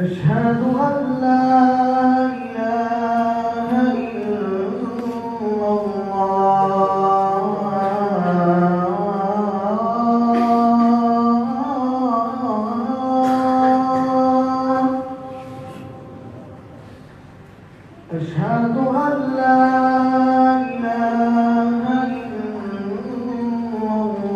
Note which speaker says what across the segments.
Speaker 1: أشهد أن لا إله إلا الله. أشهد أن لا إله إلا الله.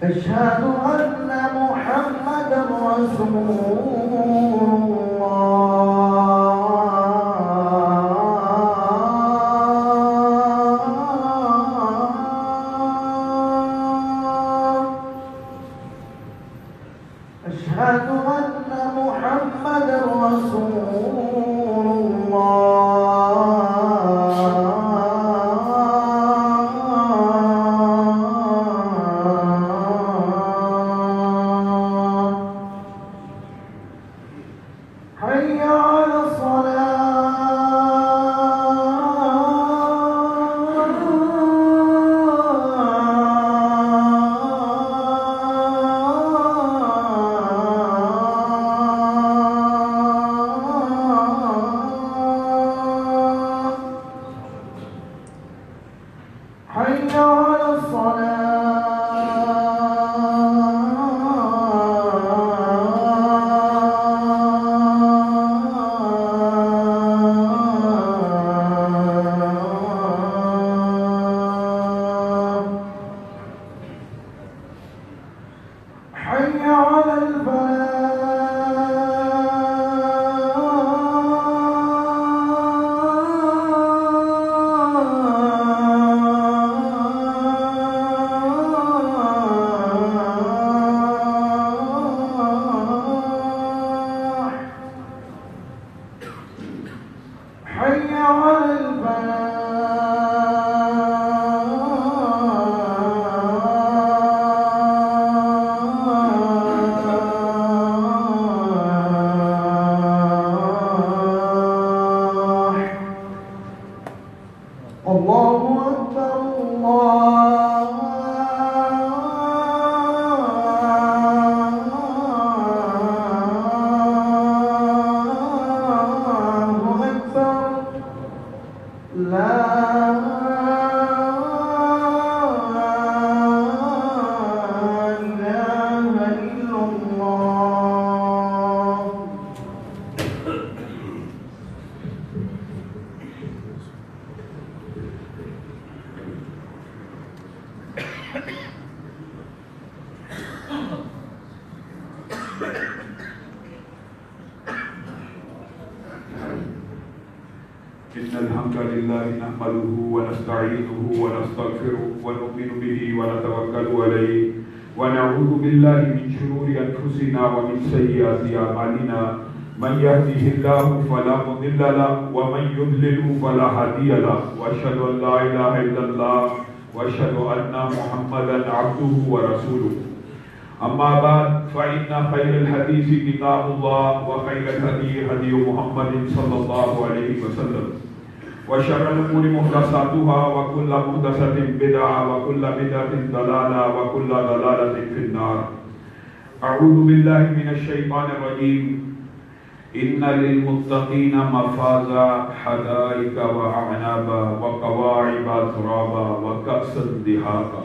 Speaker 1: أشهد أن محمدا رسول الله. أشهد أن محمدا رسول الله. حي على حي على حي على حي على الله أكبر الله أكبر. لا إله إلا الله.
Speaker 2: إن الحمد لله نحمده ونستعينه ونستغفره ونؤمن به ونتوكل عليه ونعوذ بالله من شرور أنفسنا ومن سيئات أعمالنا. من يهده الله فلا مضل له ومن يضلل فلا هادي له وأشهد أن لا إله إلا الله وأشهد أن محمدا عبده ورسوله. أما بعد فإن خير الحديث كتاب الله وخير الهدي هدي محمد صلى الله عليه وسلم وشر الأمور محدثاتها وكل محدثة بدعة وكل بدعة ضلالة وكل ضلالة في النار. أعوذ بالله من الشيطان الرجيم. إن للمتقين مفازا حدائق وأعنابا وكواعب ترابا وكأسا دهاقا.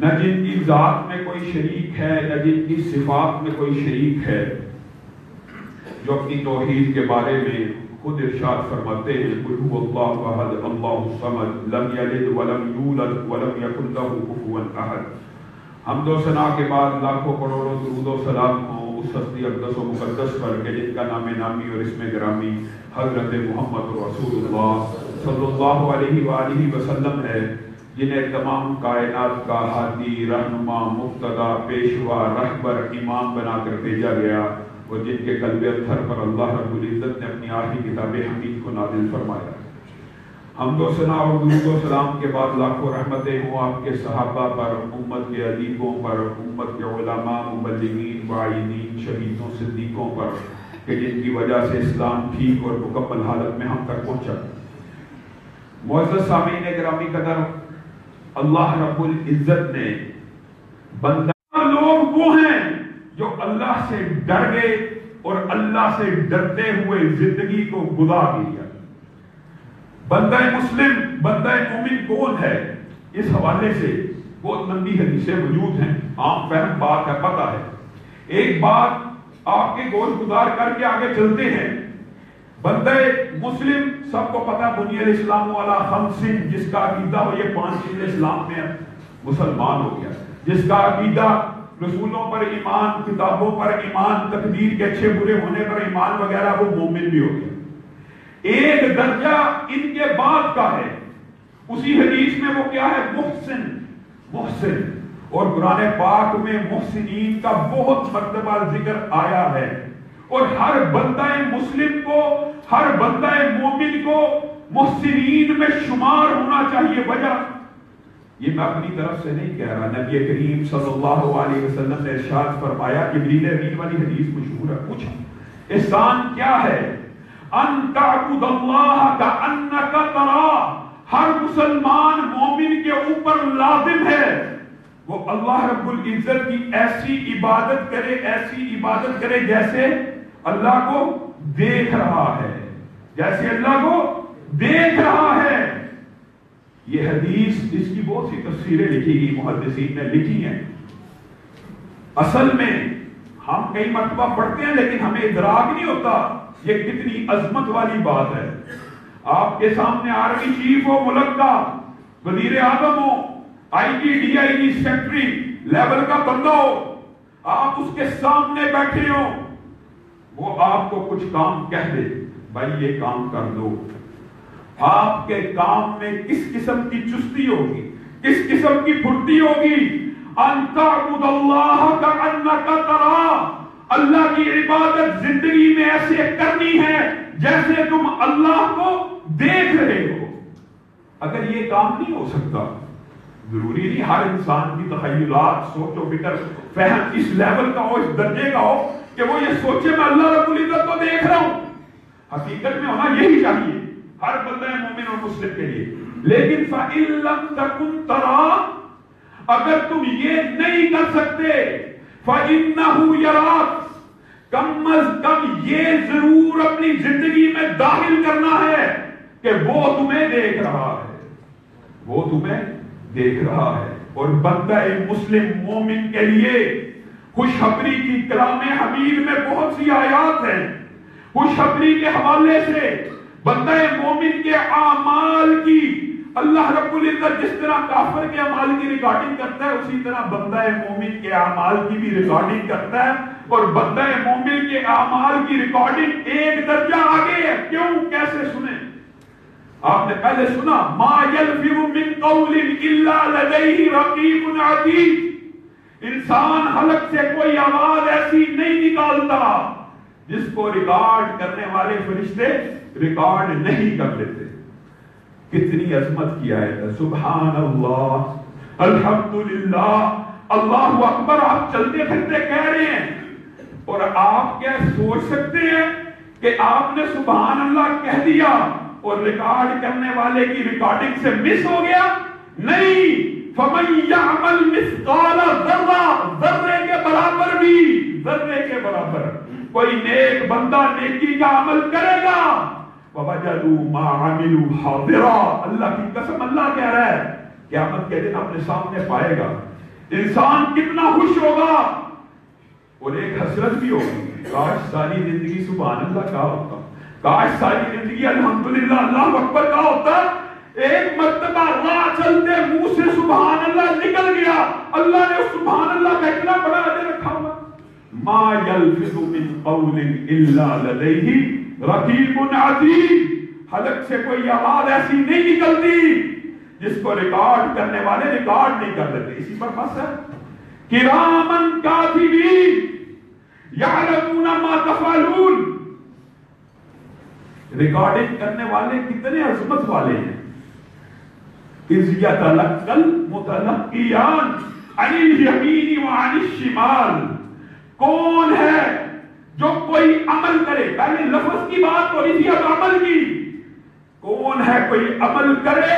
Speaker 2: نہ جن کی ذات میں کوئی شریک ہے، نہ جن کی صفات میں کوئی شریک ہے، جو اپنی توحید کے بارے میں خود ارشاد فرماتے ہیں قل هو اللہ احد اللہ الصمد لم یلد ولم یولد ولم یکن له کفوا احد۔ حمد و ثنا کے بعد لاکھوں کروڑوں درود و سلام ہوں اس ہستی اقدس و مقدس پر کہ جن کا نام نامی اور اسم گرامی حضرت محمد رسول اللہ صلی اللہ علیہ وآلہ وسلم ہے، جنہیں تمام کائنات کا ہادی، رہنما، مقتدا، پیشوا، رہبر، امام بنا کر بھیجا گیا، اور جن کے قلب اطہر پر اللہ رب العزت نے اپنی آخری کتاب حمید کو نازل فرمایا۔ حمد و ثنا اور درود و سلام کے بعد لاکھوں رحمتیں ہوں آپ کے صحابہ پر، امت کے ادیبوں پر، امت کے علماء، مبلغین، واعظین، شہیدوں، صدیقوں پر کہ جن کی وجہ سے اسلام ٹھیک اور مکمل حالت میں ہم تک پہنچا۔ معزز سامعین گرامی قدر، اللہ رب العزت نے بندہ لوگ وہ ہیں جو اللہ سے ڈر گئے اور اللہ سے ڈرتے ہوئے زندگی کو گزار لیا۔ بندہ مسلم، بندہ مومن کون ہے؟ اس حوالے سے بہت لمبی حدیثیں موجود ہیں، عام فہم بات ہے، پتہ ہے۔ ایک بات آپ کے گوش گزار کر کے آگے چلتے ہیں۔ بندہ مسلم سب کو پتہ بنی الاسلام علی خمس، جس کا عقیدہ ہو یہ 5 چیزیں اسلام میں مسلمان ہو گیا، جس کا عقیدہ رسولوں پر ایمان، کتابوں پر ایمان، تقدیر کے اچھے برے ہونے پر ایمان وغیرہ، وہ مومن بھی ہو گیا۔ ایک درجہ ان کے بعد کا ہے، اسی حدیث میں وہ کیا ہے؟ محسن، محسن، اور قرآن پاک میں محسنین کا بہت مرتبہ ذکر آیا ہے، اور ہر بندہ مسلم کو، ہر بندہ مومن کو محسنین میں شمار ہونا چاہیے۔ وجہ یہ میں اپنی طرف سے نہیں کہہ رہا، نبی کریم صلی اللہ علیہ وسلم نے ارشاد فرمایا، جبریل امین والی حدیث مشہور ہے، پوچھا احسان کیا ہے؟ ان تعبد اللہ کأنک تراہ، ہر مسلمان مومن کے اوپر لازم ہے وہ اللہ رب العزت کی ایسی عبادت کرے، ایسی عبادت کرے جیسے اللہ کو دیکھ رہا ہے، جیسے اللہ کو دیکھ رہا ہے۔ یہ حدیث، اس کی بہت سی تفسیریں لکھی گئی، محدثین نے لکھی ہیں۔ اصل میں ہم کئی مرتبہ پڑھتے ہیں لیکن ہمیں ادراک نہیں ہوتا یہ کتنی عظمت والی بات ہے۔ آپ کے سامنے آرمی چیف ہو ملک کا، وزیر اعظم ہو، I G, D I G, secretary level کا بندہ ہو، آپ اس کے سامنے بیٹھے ہو، وہ آپ کو کچھ کام کہہ دے، بھائی یہ کام کر دو، آپ کے کام میں کس قسم کی چستی ہوگی، کس قسم کی پھرتی ہوگی؟ ان تعبد اللہ کأنک تراہ، اللہ کی عبادت زندگی میں ایسے کرنی ہے جیسے تم اللہ کو دیکھ رہے ہو۔ اگر یہ کام نہیں ہو سکتا، ضروری نہیں ہر انسان کی تخیلات، سوچ و فکر، فہم اس لیول کا ہو، اس درجے کا ہو کہ وہ یہ سوچے میں اللہ رب العزت کو دیکھ رہا ہوں۔ حقیقت میں ہونا یہی چاہیے ہر بندہ مومن اور مسلم کے لیے۔ لیکن فَإِن لَمْ تَكُنْ تَرَى، اگر تم یہ نہیں کر سکتے، فَإِنَّهُ يَرَاكَ، کم از کم یہ ضرور اپنی زندگی میں داخل کرنا ہے کہ وہ تمہیں دیکھ رہا ہے، وہ تمہیں دیکھ رہا ہے۔ اور بندہ مسلم مومن کے لیے خوشخبری کی کلام حمید میں بہت سی آیات ہیں۔ خوشخبری کے حوالے سے بندہ مومن کے اعمال کی اللہ رب العزت جس طرح کافر کے اعمال کی ریکارڈنگ کرتا ہے، اسی طرح بندہ مومن کے اعمال کی بھی ریکارڈنگ کرتا ہے، اور بندہ مومن کے اعمال کی ریکارڈنگ ایک درجہ آگے ہے۔ کیوں؟ کیسے سنیں؟ آپ نے پہلے سنا ما یلفظ من قول الا لدیہ رقیب عتید، انسان حلق سے کوئی آواز ایسی نہیں نکالتا جس کو ریکارڈ کرنے والے فرشتے ریکارڈ نہیں کر لیتے۔ کتنی عظمت کی آیت ہے، سبحان اللہ، الحمدللہ، اللہ اکبر، آپ چلتے پھرتے کہہ رہے ہیں، اور آپ کیا سوچ سکتے ہیں کہ آپ نے سبحان اللہ کہہ دیا اور ریکارڈ کرنے والے کی ریکارڈنگ سے مس ہو گیا؟ نہیں، فَمَن يَعْمَلْ مِثْقَالَ ذَرَّةٍ، ذرے کے برابر بھی، ذرے کے برابر کوئی نیک بندہ نیکی کا عمل کرے گا، وَوَجَدُوا مَا عَمِلُوا حَاضِرًا، اللہ کی قسم اللہ کہہ رہا ہے قیامت کے دن اپنے سامنے پائے گا انسان کتنا خوش ہوگا، اور ایک حسرت بھی ہوگی، کاش ساری زندگی سبحان اللہ کا ہوتا، کاش ساری زندگی الحمدللہ اللہ اکبر کا ہوتا۔ ایک مرتبہ راہ چلتے منہ سے سبحان اللہ نکل گیا، اللہ نے سبحان اللہ کا اتنا بڑا اجر رکھا ہوا۔ ما یلفظ من قول الا لدیہ رقیب عتید، حلق سے کوئی آواز ایسی نہیں نکلتی جس کو ریکارڈ کرنے والے ریکارڈ نہیں کر دیتے۔ اسی پر بس ہے کرامن کاتبین یعلمون ما تفعلون، ریکارڈنگ کرنے والے کتنے عظمت والے ہیں۔ اذ یتلقى المتلقیان عن الیمین وعن الشمال، کون ہے جو کوئی عمل کرے، پہلے لفظ کی بات ہو رہی تھی اب عمل کی، کون ہے کوئی عمل کرے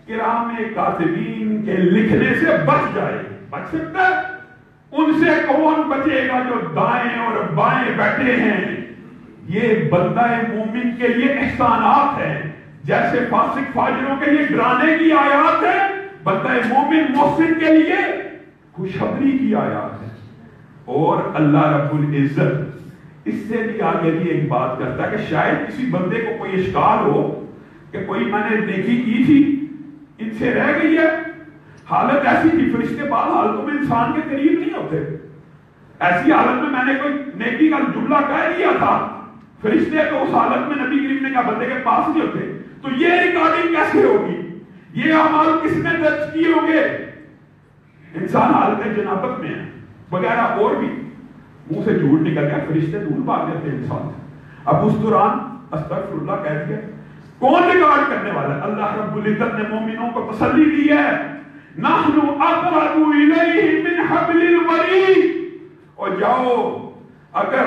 Speaker 2: کرام کاتبین کے لکھنے سے بچ جائے، بچ سکتا ہے؟ ان سے کون بچے گا جو دائیں اور بائیں بیٹھے ہیں؟ یہ بندہ مومن کے لیے احسانات ہیں، جیسے فاسق فاجروں کے لیے ڈرانے کی آیات ہے، بندہ مومن محسن کے لیے خوشخبری کی آیات ہے۔ اور اللہ رب العزت اس سے بھی آگے بھی ایک بات کرتا ہے کہ شاید کسی بندے کو کوئی اشکال ہو کہ کوئی میں نے نیکی کی تھی ان سے رہ گئی ہے، حالت ایسی تھی، فرشتے بعض حالتوں میں انسان کے قریب نہیں ہوتے، ایسی حالت میں نے کوئی نیکی کا جملہ کہہ دیا تھا، فرشتے تو اس حالت میں نبی کریم نے کہا بندے کے پاس نہیں ہوتے، تو یہ ریکارڈنگ کیسے ہوگی؟ یہ اعمال کس نے درج کیے ہوں گے؟ انسان حالت جنابت میں ہے وغیرہ، اور بھی منہ سے جھوٹ نکل گیا، فرشتے دور بھاگ دیتے انسان سے، اب اس دوران استغفر اللہ کہہ دیا، کون ریکارڈ کرنے والا ہے؟ اللہ رب العزت نے مومنوں کو تسلی دی ہے، نحن اقرب الیہ من حبل الورید، اور جاؤ اگر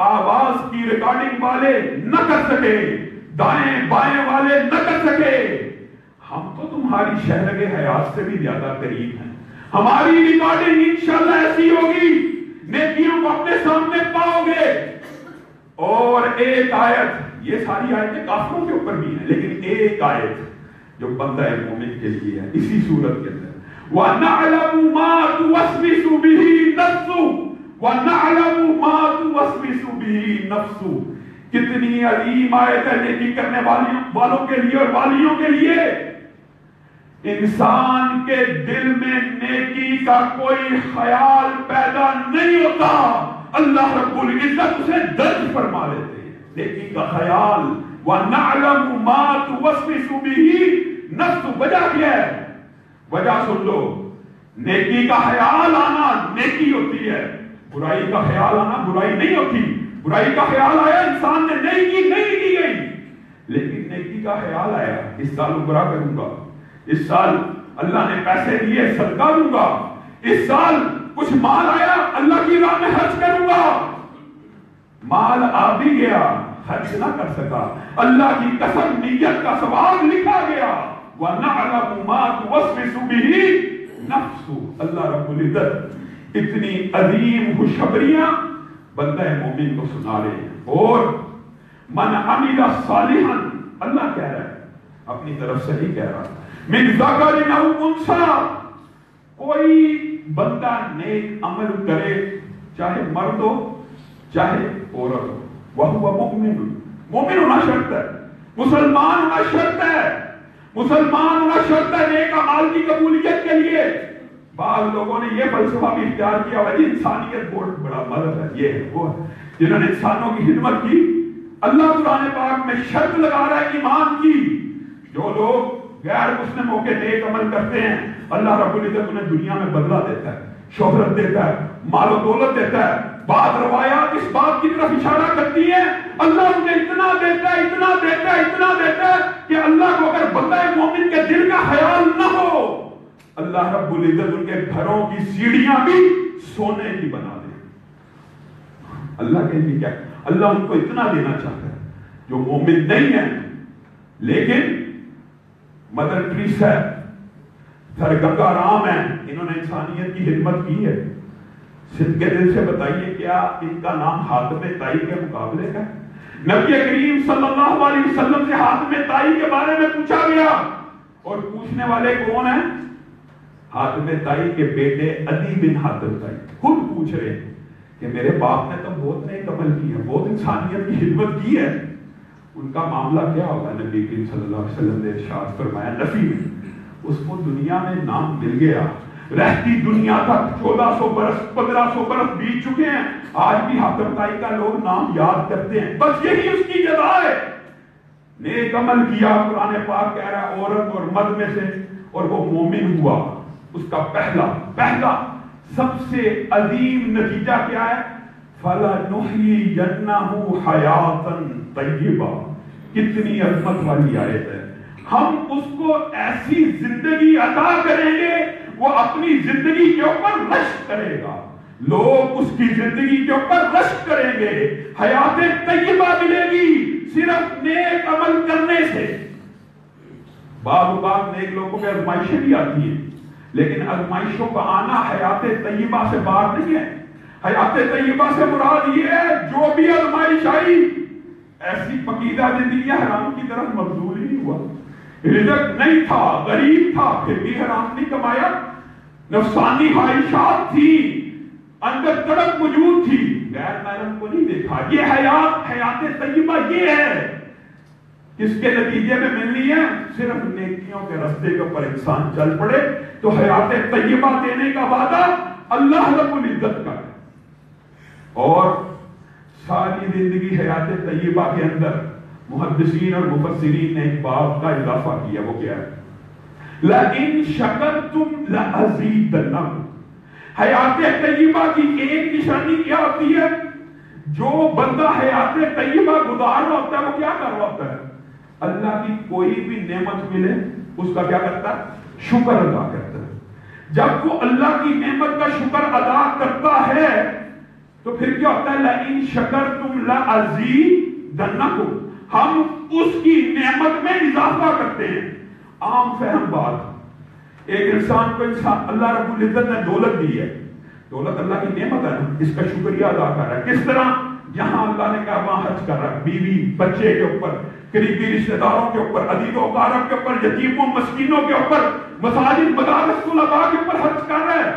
Speaker 2: آواز کی ریکارڈنگ والے نہ کر سکے، دائیں بائیں والے نہ کر سکے، ہم تو تمہاری شہرگ حیات سے بھی زیادہ قریب ہیں، ہماری ریکارڈنگ انشاءاللہ ایسی ہوگی نیکیوں کو اپنے سامنے پاؤ گے۔ اور ایک آیت، یہ ساری آیتیں کافروں کے اوپر بھی ہیں، لیکن ایک آیت جو بندہ مومن کے لیے ہے اسی صورت کے اندر، وَنَعْلَمُ مَا تُوَسْوِسُ بِهِ نَفْسُهُ وَنَعْلَمُ مَا تُوَسْوِسُ بِهِ نَفْسُهُ، کتنی عظیم آیت ہے نیکی کرنے والوں کے لیے اور والیوں کے لیے۔ انسان کے دل میں نیکی کا کوئی خیال پیدا نہیں ہوتا، اللہ رب العزت اسے درج فرما لیتے ہیں نیکی کا خیال۔ وَنَعْلَمُ مَا تُوَسْوِسُ بِهِ نَفْسُهُ، وجہ کیا ہے؟ وجہ سن لو، نیکی کا خیال آنا نیکی ہوتی ہے، برائی کا خیال آنا برائی نہیں ہوتی۔ برائی کا خیال آیا انسان نے نہیں کی گئی، لیکن نیکی کا خیال آیا اس سال برا کروں گا، اس سال اللہ نے پیسے دیے صدقہ دوں گا، اس سال کچھ مال آیا اللہ کی راہ میں خرچ کروں گا، مال آ بھی گیا خرچ نہ کر سکا، اللہ کی قسم نیت کا ثواب لکھا گیا۔ وَنَعْلَمُ مَا تُوَسْوِسُ بِهِ نَفْسُهُ، اللہ رب العزت اتنی عظیم خوشخبریاں بندہ مومن کو سنا رہے ہیں۔ اور من عمل صالحا، اللہ کہہ رہا ہے اپنی طرف سے ہی کہہ رہا ہے، من ذکر او انثی، کوئی بندہ نیک عمل کرے چاہے مرد ہو چاہے عورت ہو، وہو مؤمن، مومن ہونا شرط ہے، مسلمان ہونا شرط ہے، مسلمان ہونا شرط ہے نیک اعمال کی قبولیت کے لیے۔ بعض لوگوں نے یہ فلسفہ بھی اختیار کیا ہے انسانیت بہت بڑا مذہب ہے، یہ ہے وہ ہے، جنہوں نے انسانوں کی خدمت کی۔ اللہ قرآن پاک میں شرط لگا رہا ہے ایمان کی، جو لوگ غیر مسلم ہو کے نیک عمل کرتے ہیں اللہ رب العزت انہیں دنیا میں بدلہ دیتا ہے، شہرت دیتا ہے، مال و دولت دیتا ہے۔ بعض روایات اس بات کی طرف اشارہ کرتی ہیں اللہ انہیں اتنا دیتا ہے، اتنا دیتا ہے، اتنا دیتا ہے کہ اللہ کو اگر بندہ مومن کے دل کا خیال نہ ہو، اللہ رب العزت ان کے گھروں کی سیڑھیاں بھی سونے کی بنا دے۔ اللہ کے لیے کیا، اللہ ان کو اتنا دینا چاہتا ہے جو مومن نہیں ہے، لیکن مدر ٹریسا، سر گنگا رام ہیں، انہوں نے انسانیت کی خدمت کی ہے۔ صدق دل سے بتائیے کیا ان کا نام حاتم طائی کے مقابلے کا؟ نبی کریم صلی اللہ علیہ وسلم سے حاتم طائی کے بارے میں پوچھا گیا، اور پوچھنے والے کون ہیں؟ حاتم طائی کے بیٹے عدی بن حاتم طائی خود پوچھ رہے ہیں کہ میرے باپ نے تو بہت نیک عمل کی ہے، بہت انسانیت کی خدمت کی ہے، ان کا معاملہ کیا ہوگا؟ نبی کریم صلی اللہ علیہ وسلم نے ارشاد فرمایا نفی میں اس کو دنیا میں نام مل گیا، رہتی دنیا تک 1400 برس 1500 برس بیت چکے ہیں، آج بھی حاتم طائی کا لوگ نام یاد کرتے ہیں، بس یہی اس کی جزا ہے۔ نیک عمل کیا، قرآن پاک کہہ رہا ہے عورت اور مرد میں سے، اور وہ مومن ہوا، اس کا پہلا سب سے عظیم نتیجہ کیا ہے؟ فَلَنُحْيِيَنَّهُ حَيَاةً طَيِّبَةً۔ کتنی عظمت والی آیت ہے۔ ہم اس کو ایسی زندگی عطا کریں گے، وہ اپنی زندگی کے اوپر رشک کرے گا، لوگ اس کی زندگی کے اوپر رشک کریں گے، حیات طیبہ ملے گی صرف نیک عمل کرنے سے۔ بعض اوقات نیک لوگوں کے آزمائشیں بھی آتی ہیں، لیکن آزمائشوں کا آنا حیات طیبہ سے باہر نہیں ہے۔ حیات طیبہ سے مراد یہ ہے جو بھی آزمائش آئی ایسی پکیدہ زندگی حرام کی طرف مبذول ہی نہیں ہوا، رزق نہیں تھا، غریب تھا، پھر بھی حرام نہیں کمایا، نفسانی خواہشات تھی، اندر تڑپ موجود تھی، غیر محرم کو نہیں دیکھا۔ یہ حیات طیبہ یہ ہے، کس کے نتیجے میں ملنی ہے؟ صرف نیکیوں کے راستے کے اوپر انسان چل پڑے تو حیات طیبہ دینے کا وعدہ اللہ رب العزت کا ہے۔ اور ساری زندگی حیات طیبہ کے اندر محدثین اور مفسرین نے ایک باب کا اضافہ کیا، وہ کیا ہے؟ لَإِن شَكَرْتُمْ لَأَزِيدَنَّكُمْ۔ حیات طیبہ کی ایک نشانی کیا ہوتی ہے؟ جو بندہ حیات طیبہ گزار رہا ہوتا ہے وہ کیا کر رہا ہوتا ہے؟ اللہ کی کوئی بھی نعمت ملے اس کا کیا کرتا ہے؟ شکر ادا کرتا ہے۔ جب وہ اللہ کی نعمت کا شکر ادا کرتا ہے تو پھر کیا ہوتا ہے؟ لَإِن شَكَرْتُمْ لَأَزِيدَنَّكُمْ، ہم اس کی نعمت میں اضافہ کرتے ہیں۔ عام فہم بات، ایک انسان کو اللہ رب العزت نے دولت دی ہے، دولت اللہ کی نعمت ہے، اس کا شکریہ ادا کر رہا ہے۔ کس طرح؟ یہاں اللہ نے کہا وہاں حج کر رہا ہے، بیوی بچے کے اوپر، قریبی رشتہ داروں کے اوپر، عزیز و اقارب کے اوپر، یتیموں مسکینوں کے اوپر، مساجد مدارس طلباء کے اوپر حج کر رہا ہے،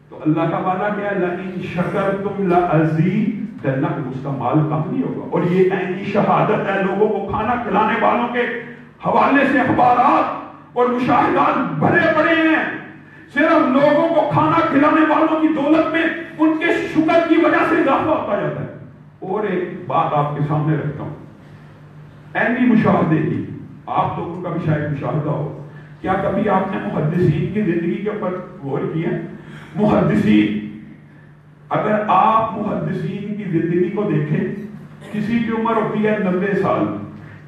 Speaker 2: تو اللہ کا وعدہ کیا ہے؟ لَإِن شَكَرْتُمْ لَأَزِيدَنَّكُمْ، اس کا مال کم نہیں ہوگا۔ اور یہ عینی شہادت ہے، لوگوں کو کھانا کھلانے والوں کے حوالے سے اخبارات اور مشاہدات بھرے پڑے ہیں، صرف لوگوں کو کھانا کھلانے والوں کی دولت میں ان کے شکر کی وجہ سے اضافہ ہوتا جاتا ہے۔ اور ایک بات آپ کے سامنے رکھتا ہوں، عینی مشاہدے کی، آپ لوگوں کا بھی شاید مشاہدہ ہو، کیا کبھی آپ نے محدثین کی زندگی کے اوپر غور کیا؟ محدثین، اگر آپ محدثین کی زندگی کو دیکھیں، کسی کی عمر ہوتی ہے 90 سال،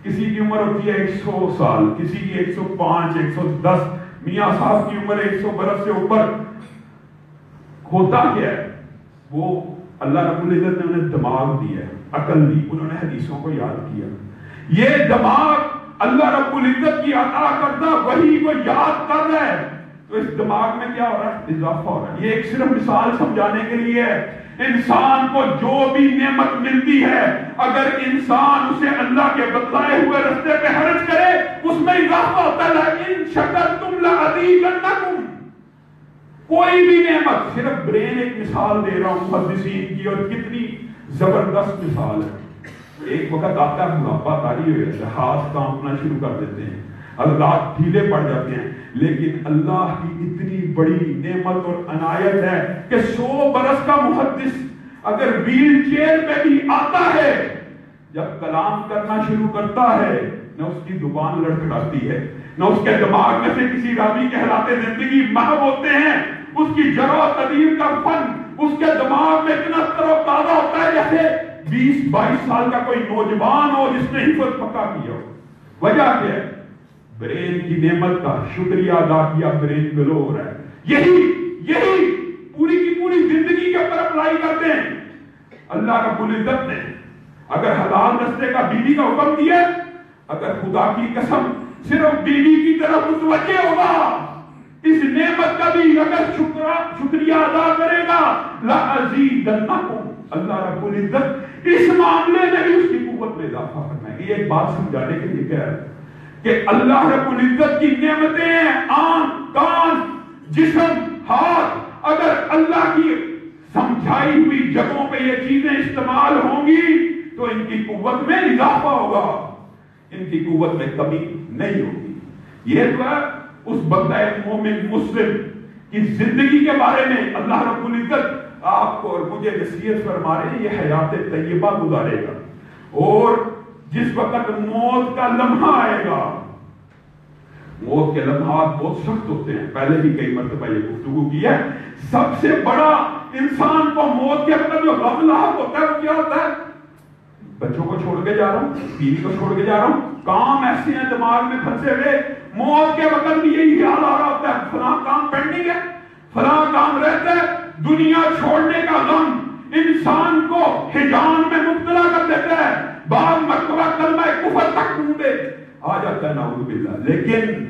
Speaker 2: کسی کی عمر ہوتی ہے 100 سال، کسی کی 105 110، میاں صاحب کی عمر 100 برس سے اوپر۔ ہوتا کیا ہے؟ وہ اللہ رب العزت نے انہیں دماغ دیا ہے، عقل دی، انہوں نے حدیثوں کو یاد کیا۔ یہ دماغ اللہ رب العزت کی عطا کردہ وحی کو یاد کر رہا ہے، تو اس دماغ میں کیا ہو رہا ہے؟ اضافہ ہو رہا ہے۔ یہ ایک صرف مثال سمجھانے کے لیے ہے، انسان کو جو بھی نعمت ملتی ہے اگر انسان اسے اللہ کے بتلائے ہوئے راستے پہ خرچ کرے اس میں اضافہ ہوتا ہے۔ لَإِن شَكَرْتُمْ لَأَزِيدَنَّكُمْ۔ کوئی بھی نعمت، صرف برین ایک مثال دے رہا ہوں محدثین کی، اور کتنی زبردست مثال ہے۔ ایک وقت آتا ہے بڑھاپا طاری ہو جاتا ہے، ہاتھ کانپنا شروع کر دیتے ہیں، حضرات ڈھیلے پڑ جاتے ہیں، لیکن اللہ کی اتنی بڑی نعمت اور عنایت ہے کہ 100 برس کا محدث اگر ویل چیئر پہ بھی آتا ہے، جب کلام کرنا شروع کرتا ہے نہ اس کی زبان لڑکھڑاتی ہے، نہ اس کے دماغ میں سے کسی راوی کے حالات زندگی محو ہوتے ہیں، اس کی جرح و تدبیر کا فن اس کے دماغ میں اتنا تر و تازہ ہوتا ہے جیسے 20-22 سال کا کوئی نوجوان ہو جس نے حفظ پکا کیا ہو۔ وجہ کیا ہے؟ برین کی نعمت کا شکریہ ادا کیا، برین گلو ہو رہا ہے۔ یہی پوری کی پوری زندگی کے اوپر اپلائی کرتے ہیں۔ اللہ رب العزت نے اگر حلال راستے کا بیوی کا حکم دیا، اگر خدا کی قسم صرف بیوی کی طرف متوجہ ہوگا، اس نعمت کا بھی اگر شکریہ ادا کرے گا، لَأَزِيدَنَّكُمْ، اللہ رب العزت اس معاملے میں بھی اس کی قوت میں اضافہ کرنا ہے۔ یہ ایک بات سمجھانے کے لیے کہہ رہا ہے کہ اللہ رب العزت کی نعمتیں آنکھ کان جسم، ہاتھ، اگر اللہ کی سمجھائی ہوئی جگہوں پہ یہ چیزیں استعمال ہوں گی تو ان کی قوت میں اضافہ ہوگا، ان کی قوت میں کمی نہیں ہوگی۔ یہ تو ہے اس بندہ مومن مسلم کی زندگی کے بارے میں اللہ رب العزت آپ کو اور مجھے نصیحت فرما رہے ہیں، یہ حیات طیبہ گزارے گا، اور جس وقت موت کا لمحہ آئے گا، موت کے لمحات بہت سخت ہوتے ہیں، پہلے بھی کئی مرتبہ یہ گفتگو کی ہے۔ سب سے بڑا انسان کو موت کے وقت جو غم لاحق ہوتا ہے وہ کیا ہوتا ہے؟ بچوں کو چھوڑ کے جا رہا ہوں، بیوی کو چھوڑ کے جا رہا ہوں، کام ایسے ہیں دماغ میں پھنسے ہوئے، موت کے وقت بھی یہی خیال آ رہا ہوتا ہے فلاں کام پینڈنگ ہے، فلاں کام رہتا ہے۔ دنیا چھوڑنے کا غم انسان کو ہجان میں مبتلا کر دیتا ہے، بعض مرتبہ کلمہ کفر تک منہ پہ آ جاتا ہے نعوذ باللہ۔ لیکن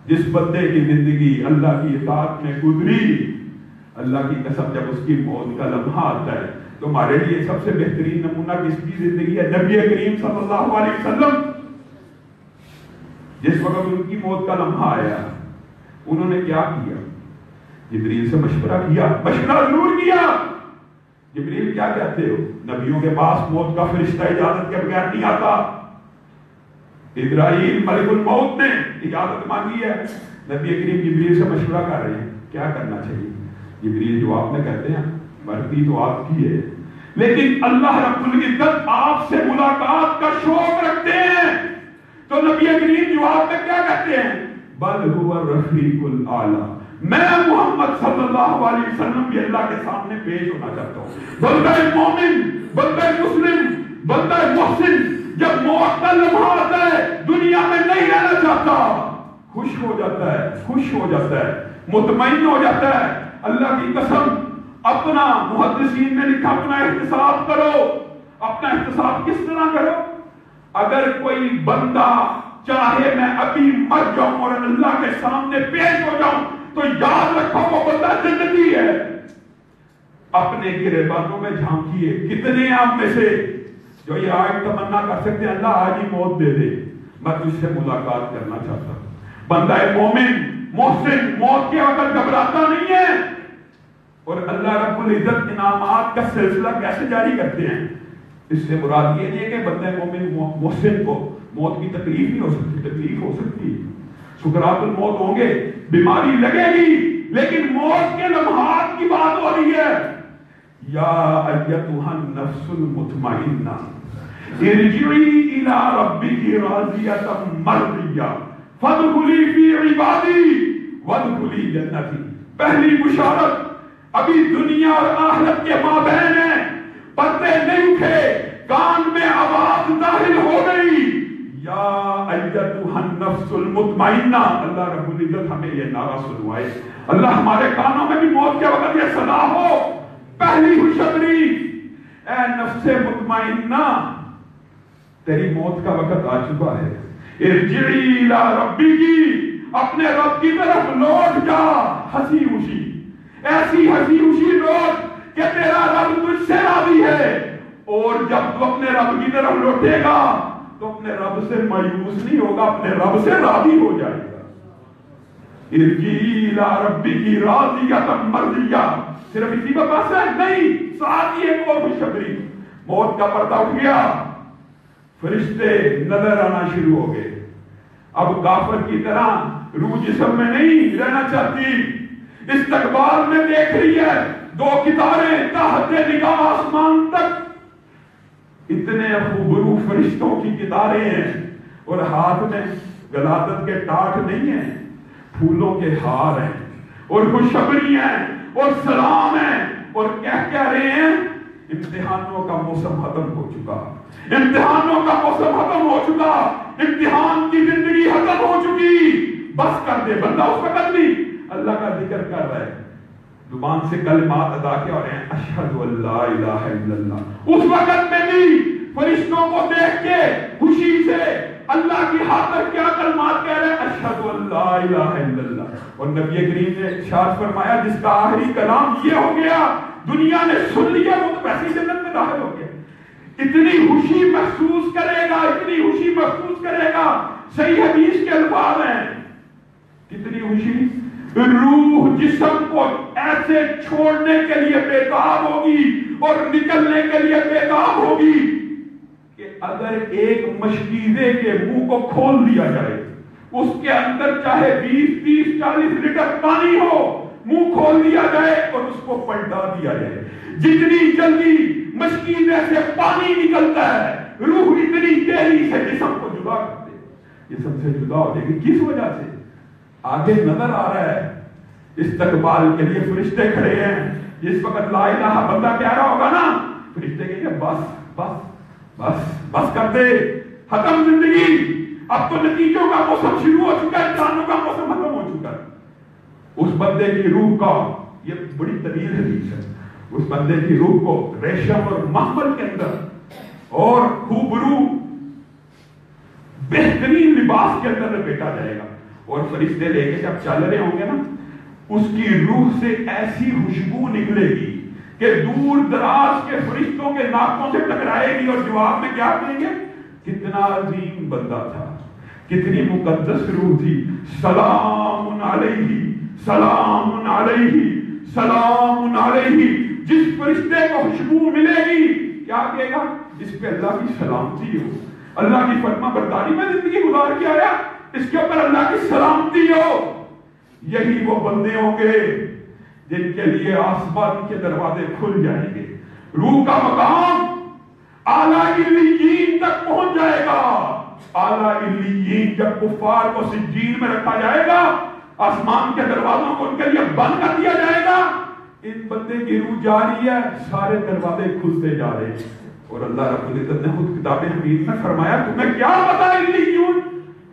Speaker 2: جس بندے کی زندگی اللہ کی اطاعت میں گزری، اللہ کی قسم جب اس کی موت کا لمحہ آتا ہے تو ہمارے لیے سب سے بہترین نمونہ کس کی زندگی ہے؟ نبی کریم صلی اللہ علیہ وسلم۔ جس وقت ان کی موت کا لمحہ آیا انہوں نے کیا کیا؟ جبریل سے مشورہ کیا، مشورہ ضرور کیا۔ جبریل کیا کہتے ہو؟ نبیوں کے پاس موت کا فرشتہ اجازت کے بغیر نہیں آتا۔ اسرائیل ملک الموت نے اجازت مانگی ہے، نبی کریم جبریل سے مشورہ کر رہے ہیں کیا کرنا چاہیے۔ جبریل جواب میں کہتے ہیں مرضی تو آپ کی ہے، لیکن اللہ رب العزت آپ سے ملاقات کا شوق رکھتے ہیں، تو نبی کریم جواب میں کیا کہتے ہیں؟ بل هو الرفیق الاعلی، میں محمد صلی اللہ علیہ وسلم بھی اللہ کے سامنے پیش ہونا چاہتا ہوں۔ بندہ مومن، بندہ مسلم، بندہ محسن جب موت کا لمحہ آتا ہے دنیا میں نہیں رہنا چاہتا، خوش ہو جاتا ہے، خوش ہو جاتا ہے، مطمئن ہو جاتا ہے۔ اللہ کی قسم اپنا، محدثین نے لکھا اپنا احتساب کرو۔ اپنا احتساب کس طرح کرو؟ اگر کوئی بندہ چاہے میں ابھی مر جاؤں اور اللہ کے سامنے پیش ہو جاؤں تو یاد رکھو وہ بندہ جنتی ہے۔ اپنے گریبانوں میں جھانکیے، کتنے آپ میں سے جو یہ آج تمنا کر سکتے ہیں اللہ آج ہی موت دے دے، میں تجھ سے ملاقات کرنا چاہتا ہوں۔ بندہ مومن محسن موت کے وقت گھبراتا نہیں ہے، اور اللہ رب العزت انعامات کا سلسلہ کیسے جاری کرتے ہیں؟ اس سے مراد یہ نہیں ہے کہ بندہ مومن محسن کو موت کی تکلیف نہیں ہو سکتی، تکلیف ہو سکتی، سکرات الموت ہوں گے، بیماری لگے گی، لیکن موت کے لمحات کی بات ہو رہی ہے۔ یا ایتھا النفس المطمئنہ ارجعی الی ربک راضیۃ مرضیہ فادخلی فی عبادی وادخلی جنتی۔ پہلی بشارت ابھی دنیا اور آخرت کے مابین ہے، پردے نہیں اٹھے، کان میں آواز ظاہر ہو گئی، یا ایتھا النفس المطمئنہ۔ اللہ رب العزت ہمیں یہ نعرہ سنوائے، اللہ ہمارے کانوں میں بھی موت کے وقت یہ صدا ہو، پہلی خوشخبری، اے نفس مطمئنہ تیری موت کا وقت آ چکا ہے، ارجعی الی ربک، اپنے رب کی طرف لوٹ جا، ہنسی خوشی، ایسی ہنسی خوشی لوٹ کہ تیرا رب تجھ سے راضی ہے، اور جب تو اپنے رب کی طرف لوٹے گا تو اپنے رب سے مایوس نہیں ہوگا، اپنے رب سے راضی ہو جائے گا۔ ارجعی الی ربک راضیۃ مرضیہ، صرف اسی کا بس ہے نہیں، ساتھ ہی ایک اور خوشخبری، موت کا پردہ اٹھ گیا، فرشتے نظر آنا شروع ہو گئے، اب کافر کی طرح روح جسم میں نہیں رہنا چاہتی، استقبال میں دیکھ رہی ہے، دو کتاریں تحت نگاہ آسمان تک، اتنے خوبرو فرشتوں کی کتاریں ہیں، اور ہاتھ میں غلادت کے ٹاٹ نہیں ہیں، پھولوں کے ہار ہیں، اور خوشخبری ہیں، اور سلام ہیں، اور کہہ رہے ہیں امتحانوں کا موسم ختم ہو چکا، امتحانوں کا موسم ختم ہو چکا، امتحان کی زندگی ختم ہو چکی، بس کر دے۔ بندہ اس وقت بھی اللہ کا ذکر کر رہا ہے، زبان سے کلمات ادا کیا ہو رہے ہیں، اشہد ان لا الہ الا اللہ، اس وقت میں بھی فرشتوں کو دیکھ کے خوشی سے اللہ کی خاطر کیا کلمات کہہ رہے ہیں، اشہد ان لا الہ الا اللہ۔ اور نبی کریم نے ارشاد فرمایا جس کا آخری کلام یہ ہو گیا، دنیا نے سن لیا، وہ تو ویسے ہی جنت میں داخل ہو گیا۔ اتنی خوشی محسوس کرے گا، اتنی خوشی محسوس کرے گا، صحیح حدیث کے الفاظ ہیں، کتنی خوشی، روح جسم کو ایسے چھوڑنے کے لیے بےتاب ہوگی اور نکلنے کے لیے بےتاب ہوگی کہ اگر ایک مشکیزے کے منہ کو کھول دیا جائے، اس کے اندر چاہے 20 30 40 لیٹر پانی ہو، منہ کھول دیا جائے اور اس کو پلٹا دیا جائے، جتنی جلدی مشکیزے سے پانی نکلتا ہے، روح اتنی تیزی سے جسم کو جدا کر دے، جسم سے جدا ہو جائے گی۔ کس وجہ سے؟ آگے نظر آ رہا ہے استقبال کے لیے فرشتے کھڑے ہیں۔ جس وقت لا الہ بندہ کہہ رہا ہوگا نا، فرشتے کہیں گے بس بس بس بس کر دے، ختم زندگی، اب تو نتیجوں کا موسم شروع ہو چکا ہے، امتحانوں کا موسم ختم ہو چکا ہے۔ اس بندے کی روح کا، یہ بڑی طویل حدیث ہے، اس بندے کی روح کو ریشم اور مخمل کے اندر اور خوبرو بہترین لباس کے اندر لپیٹا جائے گا، اور فرشتے لے کے جب چل رہے ہوں گے نا، اس کی روح سے ایسی خوشبو نکلے گی کہ دور دراز کے فرشتوں کے ناکوں سے ٹکرائے گی، اور جواب میں کیا کہیں گے؟ کتنا عظیم بندہ تھا، کتنی مقدس روح تھی، سلام علیہ سلام علیہ سلام علیہ۔ جس فرشتے کو خوشبو ملے گی کیا کہے گا؟ اس پہ اللہ کی سلامتی ہو، اللہ کی فرما برداری میں زندگی گزار کے آیا، اس کے اوپر اللہ کی سلامتی ہو۔ یہی وہ بندے ہوں گے جن کے لیے آسمان کے دروازے کھل جائیں گے، روح کا مقام اعلیٰ علیین تک پہنچ جائے گا۔ اعلیٰ علیین جب کفار کو سجین میں رکھا جائے گا، آسمان کے دروازوں کو ان کے لیے بند کر دیا جائے گا، ان بندے کی روح جا رہی ہے، سارے دروازے کھلتے جا رہے ہیں، اور اللہ رب العزت نے خود کتاب حمید میں فرمایا تمہیں کیا پتا علیون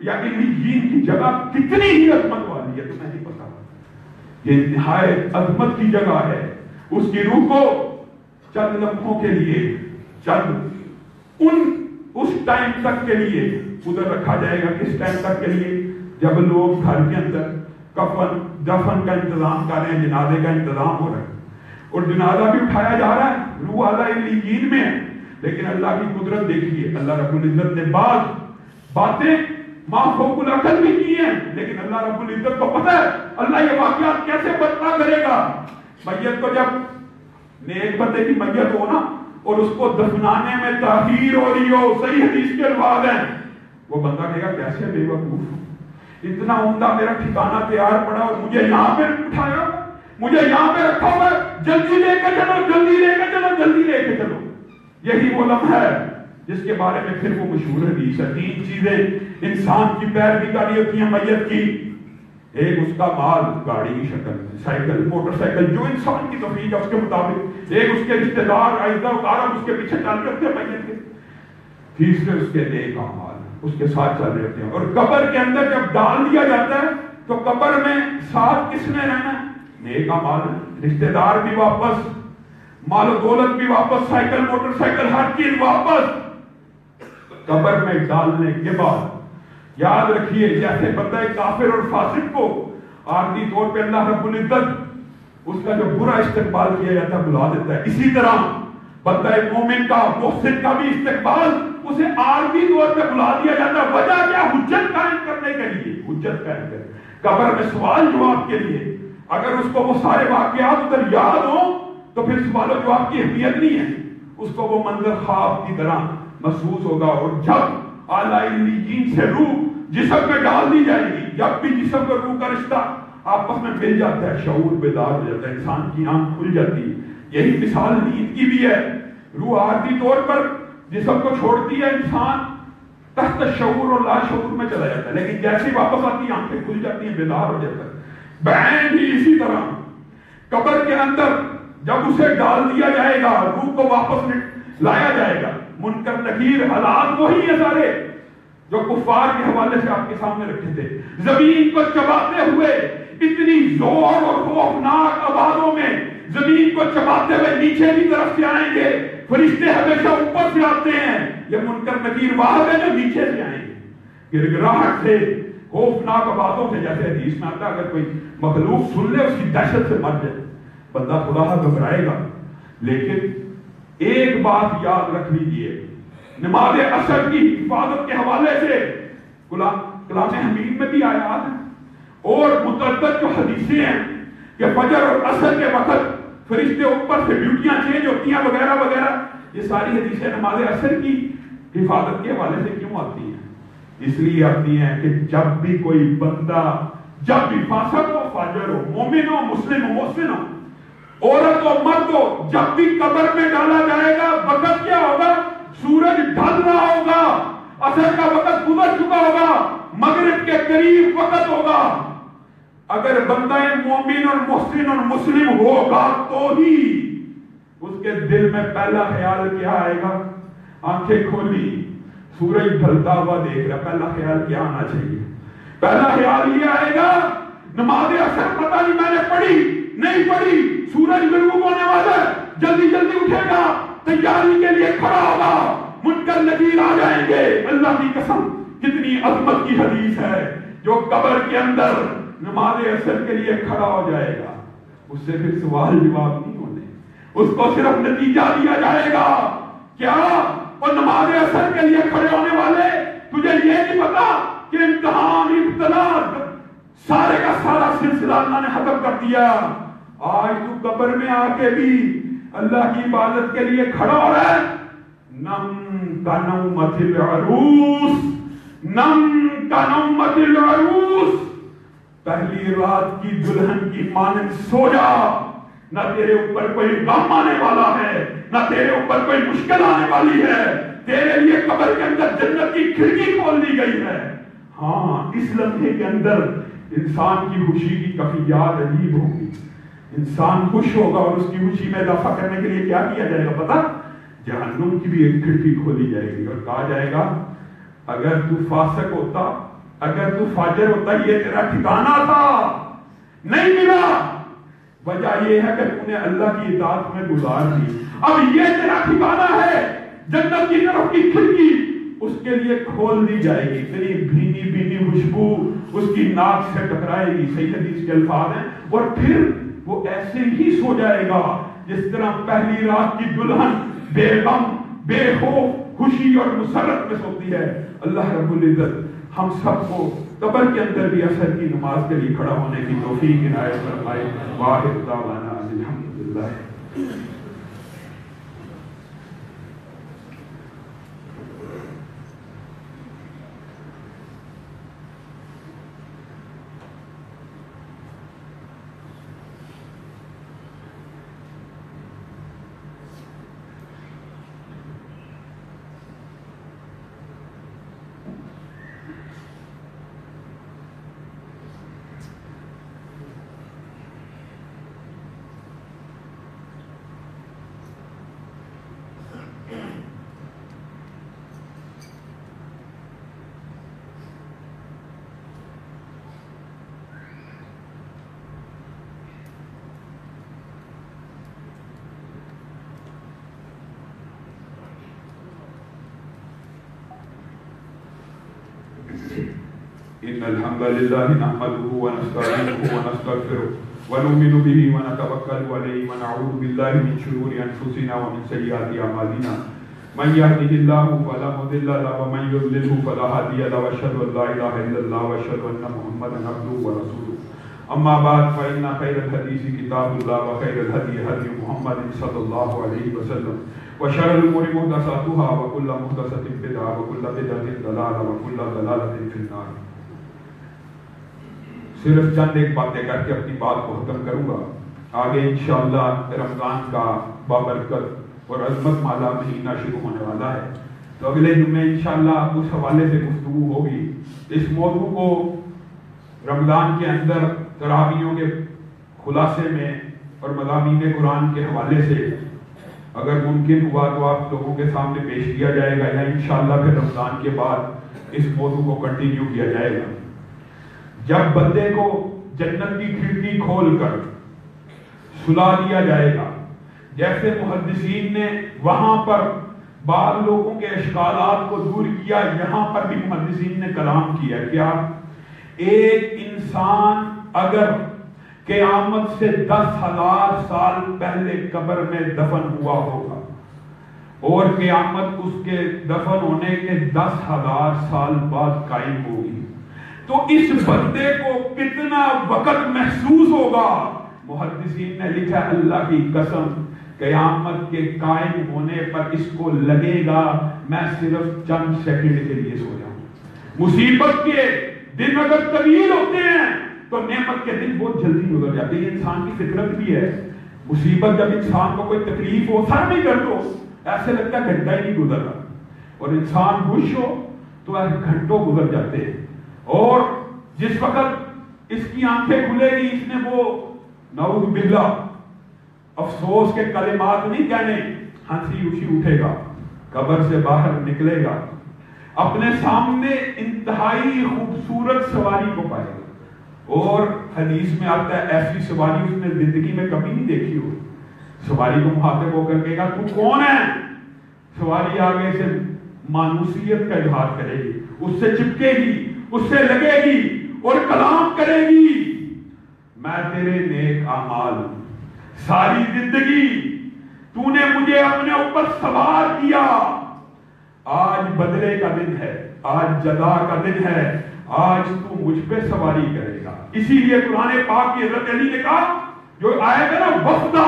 Speaker 2: یا علیین کی جگہ کتنی ہی عظمت والی ہے، تمہیں نہیں پتا، یہ انتہائی عظمت کی جگہ ہے۔ اس کی روح کو چند لمحوں کے لیے، چند اس ٹائم تک کے لیے ادھر رکھا جائے گا۔ کس ٹائم تک کے لیے؟ جب لوگ گھر کے اندر کفن دفن کا انتظام کر رہے ہیں، جنازے کا انتظام ہو رہا ہے، اور جنازہ بھی اٹھایا جا رہا ہے، روح اعلیٰ علیین میں ہے، لیکن اللہ کی قدرت دیکھیے، اللہ رب العزت نے بعض باتیں ما فوق العقل بھی کی ہیں، لیکن اللہ رب العزت کو پتہ ہے اللہ یہ واقعات کیسے برپا کرے گا۔ میت کو جب نیک بندے کی میت ہو نا، اور اس کو دفنانے میں تاخیر ہو رہی ہو، صحیح حدیث کے الفاظ ہیں، وہ بندہ کہے گا کیسے بے وقوف، اتنا عمدہ میرا ٹھکانہ تیار پڑا اور مجھے یہاں پہ اٹھایا، مجھے یہاں پہ رکھا ہوا، جلدی لے کے چلو، جلدی لے کے چلو، جلدی لے کے چلو۔ یہی وہ لمحہ ہے جس کے بارے میں پھر وہ مشہور حدیث ہے، 3 چیزیں انسان کی پیروی کاری ہوتی ہیں میت کی، ایک اس کا مال گاڑی کی شکل میں، سائیکل، موٹر سائیکل، جو انسان کی تفریح ہے اس کے مطابق، ایک اس کے رشتہ دار اعزاء و اکرام اس کے پیچھے چل رہے ہوتے ہیں میت کے، تیسرے اس کے نیک اعمال اس کے ساتھ چل رہے ہوتے ہیں، اور قبر کے اندر جب ڈال دیا جاتا ہے تو قبر میں ساتھ کس نے رہنا ہے؟ نیک اعمال، رشتہ دار بھی واپس، مال و دولت بھی واپس، سائیکل موٹر سائیکل ہر چیز واپس۔ قبر میں ڈالنے کے بعد یاد رکھیے، جیسے بندہ کافر اور فاسق کو عارضی طور پہ اللہ رب العزت اس کا جو برا استقبال کیا جاتا ہے بلا دیتا ہے، اسی طرح بندہ مومن کا، محسن کا بھی استقبال اسے عارضی طور پہ بلا دیا جاتا ہے۔ وجہ کیا؟ حجت قائم کرنے کے لیے، حجت قائم کرنے، قبر میں سوال جواب کے لیے۔ اگر اس کو وہ سارے واقعات ادھر یاد ہوں تو پھر سوال و جواب کی اہمیت نہیں ہے، اس کو وہ منظر خواب کی طرح محسوس ہوگا۔ اور جب اعلیٰ علیین سے روح جسم میں ڈال دی جائے گی، جب بھی جسم اور روح کا رشتہ آپس میں مل جاتا ہے، شعور بیدار ہو جاتا ہے، انسان کی آنکھ کھل جاتی ہے۔ یہی مثال نیند کی بھی ہے، روح عارضی طور پر جسم کو چھوڑتی ہے، انسان تحت شعور اور لا شعور میں چلا جاتا ہے، لیکن جیسے واپس آتی ہے آنکھیں کھل جاتی ہیں، بیدار ہو جاتا ہے۔ بعین ہی اسی طرح قبر کے اندر جب اسے ڈال دیا جائے گا، روح کو واپس لایا جائے گا، منکر نکیر حالات وہی ہیں سارے جو کفار کے حوالے سے آپ کے سامنے رکھے تھے۔ زمین کو چباتے ہوئے اتنی زور اور خوفناک آوازوں میں زمین کو چباتے ہوئے نیچے کی طرف سے آئیں گے، فرشتے ہمیشہ اوپر سے آتے ہیں، یہ منکر نکیر واحد ہے جو نیچے سے آئیں گے، گرگراہٹ سے، خوفناک آوازوں سے، جیسے حدیث میں آتا ہے اگر کوئی مخلوق سن لے اس کی دہشت سے مر جائے، بندہ تھوڑا سا گھبرائے گا۔ لیکن ایک بات یاد رکھ لیجئے، نماز عصر کی حفاظت کے حوالے سے کلام حمید میں بھی آیات ہیں، اور متعدد جو حدیثیں ہیں کہ فجر اور عصر کے وقت فرشتے اوپر سے ڈیوٹیاں چینج ہوتی ہیں وغیرہ وغیرہ، یہ ساری حدیثیں نماز عصر کی حفاظت کے حوالے سے کیوں آتی ہیں؟ اس لیے آتی ہیں کہ جب بھی کوئی بندہ، جب بھی فاسق ہو فاجر ہو، مومن ہو مسلم ہو محسن ہو، عورت ہو مرد ہو، جب بھی قبر میں ڈالا جائے گا وقت کیا ہوگا؟ سورج ڈھل رہا ہوگا، عصر کا وقت گزر چکا ہوگا، مغرب کے قریب وقت ہوگا۔ اگر بندہ مومن اور محسن اور مسلم ہوگا تو ہی اس کے دل میں پہلا خیال کیا آئے گا؟ آنکھیں کھولی، سورج ڈھلتا ہوا دیکھ رہا، پہلا خیال کیا آنا چاہیے؟ پہلا خیال یہ آئے گا نماز عصر پتہ نہیں میں نے پڑھی نہیں پڑھی، سورج غروب ہونے والا ہے، جلدی جلدی اٹھے گا، تیاری کے لیے کھڑا ہوگا، منکر نکیر آ جائیں گے۔ اللہ کی قسم کتنی عظمت کی حدیث ہے، جو قبر کے اندر نماز عصر کے لیے کھڑا ہو جائے گا، اس سے پھر سوال جواب نہیں ہونے، اس کو صرف نتیجہ دیا جائے گا کیا؟ اور نماز عصر کے لیے کھڑے ہونے والے، تجھے یہ نہیں پتا کہ امتحان ابتلا سارے کا سارا سلسلہ اللہ نے ختم کر دیا، آج تو قبر میں آ کے بھی اللہ کی عبادت کے لیے کھڑا ہو رہا ہے۔ نم کا نومت العروس، نم کا نومت العروس، پہلی رات کی دلہن کی مانند سو جا، نہ تیرے اوپر کوئی غم آنے والا ہے، نہ تیرے اوپر کوئی مشکل آنے والی ہے، تیرے لیے قبر کے اندر جنت کی کھڑکی کھول دی گئی ہے۔ ہاں اس لمحے کے اندر انسان کی خوشی کی کیفیات عجیب ہوگی، انسان خوش ہوگا اور اس کی خوشی میں اضافہ کرنے کے لیے کیا کیا جائے گا پتا؟ جہنم کی بھی ایک کھڑکی کھولی جائے گی اور کہا جائے گا اگر تو فاسق ہوتا، اگر تو فاجر ہوتا، یہ تیرا ٹھکانہ تھا، نہیں ملا، وجہ یہ ہے کہ تم نے اللہ کی اطاعت میں گزار دی، اب یہ تیرا ٹھکانہ ہے، جنت کی طرف کی کھڑکی اس کے لیے کھول دی جائے گی، اتنی بھینی بھینی خوشبو اس کی ناک سے ٹکرائے گی، صحیح حدیث کے الفاظ ہیں، اور پھر وہ ایسے ہی سو جائے گا جس طرح پہلی رات کی دلہن بے غم بے خوف خوشی اور مسرت میں سوتی ہے۔ اللہ رب العزت ہم سب کو قبر کے اندر بھی عصر کی نماز کے لیے کھڑا ہونے کی توفیق عنایت فرمائے۔ واحد دعوانا الحمدللہ۔ إن الحمد لله نحمده ونستعينه ونستغفره ونؤمن به ونتوكل عليه ونعوذ بالله من شرور أنفسنا ومن سيئات أعمالنا من يهده الله فلا مضل له ومن يضلل فلا هادي له وأشهد أن لا إله إلا الله وأشهد أن محمدا عبده ورسوله أما بعد فإن خير الحديث كتاب الله وخير الهدي هدي محمد صلى الله عليه وسلم وشر الأمور محدثاتها وكل محدثة بدعة وكل بدعة ضلالة وكل ضلالة في النار۔ صرف چند ایک باتیں کر کے اپنی بات کو ختم کروں گا، آگے انشاءاللہ رمضان کا بابرکت اور عظمت والا مہینہ شروع ہونے والا ہے، تو اگلے جمعے انشاءاللہ اس حوالے سے گفتگو ہوگی۔ اس موضوع کو رمضان کے اندر تراویحوں کے خلاصے میں اور مضامین قرآن کے حوالے سے اگر ممکن ہوا تو آپ لوگوں کے سامنے پیش کیا جائے گا، یا انشاءاللہ پھر رمضان کے بعد اس موضوع کو کنٹینیو کیا جائے گا۔ جب بندے کو جنت کی کھڑکی کھول کر سلا دیا جائے گا، جیسے محدثین نے وہاں پر بعض لوگوں کے اشکالات کو دور کیا، یہاں پر بھی محدثین نے کلام کیا کیا؟ ایک انسان اگر قیامت سے 10,000 سال پہلے قبر میں دفن ہوا ہوگا اور قیامت اس کے دفن ہونے کے 10,000 سال بعد قائم ہوگی، تو اس بندے کو کتنا وقت محسوس ہوگا. محدثین نے لکھا اللہ کی قسم قیامت کے قائم ہونے پر اس کو لگے گا میں صرف چند سیکنڈ کے لیے سو جاؤں. مصیبت کے دن اگر طویل ہوتے ہیں تو نعمت کے دن بہت جلدی گزر جاتے ہیں. یہ انسان کی فطرت بھی ہے. مصیبت جب انسان کو کوئی تکلیف ہو سر نہیں کر دو ایسے لگتا ہے گھنٹہ ہی نہیں گزر رہا, اور انسان خوش ہو تو ایسے گھنٹوں گزر جاتے ہیں. اور جس وقت اس کی آنکھیں کھلے گی اس نے وہ نعوذ باللہ افسوس کے کلمات نہیں کہنے, ہنسی اٹھی اٹھے گا, قبر سے باہر نکلے گا, اپنے سامنے انتہائی خوبصورت سواری کو پائے گا. اور حدیث میں آتا ہے ایسی سواری اس نے زندگی میں کبھی نہیں دیکھی ہو. سواری کو مخاطب ہو کر کہے گا تو کون ہے؟ سواری آگے سے مانوسیت کا اظہار کرے گی, اس سے چپکے گی, اس سے لگے گی اور کلام کرے گی میں تیرے نیک اعمال ساری زندگی تو نے مجھے اپنے اوپر سوار کیا, آج بدلے کا دن ہے, آج جزا کا دن ہے, آج تو مجھ پہ سواری کرے گا. اسی لیے قرآن پاک کی حضرت علی نے کہا جو آئے گا نا وفدہ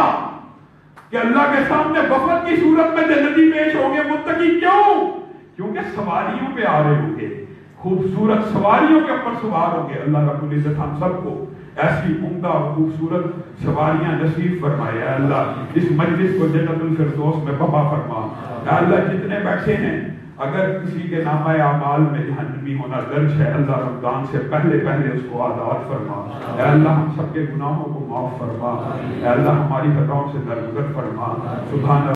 Speaker 2: کہ اللہ کے سامنے وفد کی صورت میں جنتی پیش ہوں گے متقی. کیوں؟ کیونکہ سواریوں پہ آ رہے ہوں گے, خوبصورت سواریوں کے اوپر سوار ہوں گے. اللہ رب العزت ہم سب کو ایسی عمدہ خوبصورت سواریاں نصیب فرمائے. اے اللہ اس مجلس کو جنت الفردوس میں بپا فرما. اے اللہ جتنے بیٹھے ہیں اگر کسی کے نامہ اعمال میں جہنمی ہونا درج ہے اللہ رمضان سے پہلے پہلے اس کو آزاد فرما. اے اللہ ہم سب کے گناہوں کو معاف فرما. اے اللہ ہماری خطاؤں سے درگزر فرما. سبحان